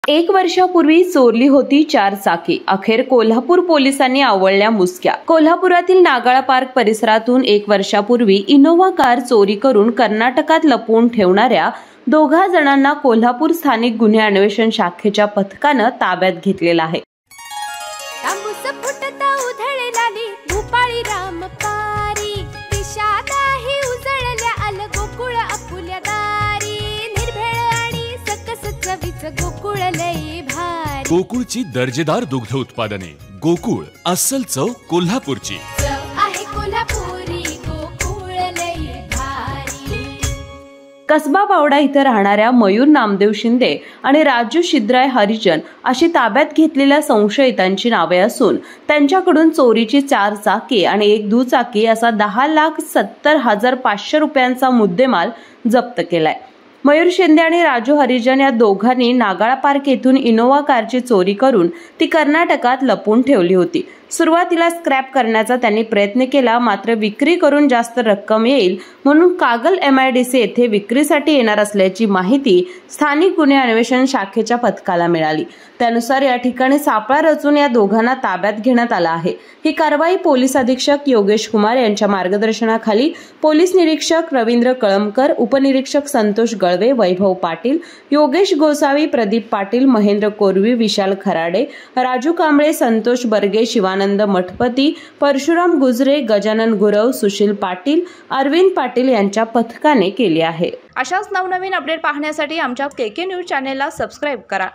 1 वर्षापूर्वी चोरली होती 4 चाकी. अखेर कोल्हापूर पोलिसांनी आवळल्या मुसक्या. कोल्हापुरातील नागाळा पार्क परिसरातून 1 वर्षापूर्वी इनोव्हा कार चोरी करून कर्नाटकात लपवून ठेवणाऱ्या 2 जणांना कोल्हापूर स्थानिक गुन्हे अन्वेषण शाखेच्या पथकानं ताब्यात घेतलेलं आहे. गोकुळची दर्जेदार दुग्ध उत्पादने. गोकुळ, अस्सल चव कोल्हापूरची. कसबा पावडा इथं राहणाऱ्या मयूर नामदेव शिंदे आणि राजू शिद्राय हरिजन अशी ताब्यात घेतलेल्या संशयितांची नावे असून त्यांच्याकडून चोरीची 4 चाकी आणि 1 दुचाकी असा 10,70,500 रुपयांचा मुद्देमाल जप्त केलाय. मयूर शिंदे आणि राजू हरिजन या दोघांनी नागाळा पार्क येथून इनोव्हा कारची चोरी करून ती कर्नाटकात लपवून ठेवली होती. सुरुवातीला स्क्रॅप करण्याचा त्यांनी प्रयत्न केला, मात्र विक्री करून जास्त रक्कम येईल म्हणून कागल MIDC येथे विक्रीसाठी येणार असल्याची माहिती स्थानिक गुन्हे अन्वेषण शाखेच्या पथकाला मिळाली. त्यानुसार या ठिकाणी सापळा रचून या दोघांना ताब्यात घेण्यात आला आहे. ही कारवाई पोलीस अधीक्षक योगेश कुमार यांच्या मार्गदर्शनाखाली पोलीस निरीक्षक रवींद्र कळमकर, उपनिरीक्षक संतोष गळवे, वैभव पाटील, योगेश गोसावी, प्रदीप पाटील, महेंद्र कोरवी, विशाल खराडे, राजू कांबळे, संतोष बर्गे, शिवानंद मठपती, परशुराम गुजरे, गजानन गुरव, सुशील पाटील, अरविंद पाटील यांच्या पथकाने केली आहे. अशाच नवनवीन अपडेट पाहण्यासाठी आमच्या KK न्यूज चॅनेलला सबस्क्राईब करा.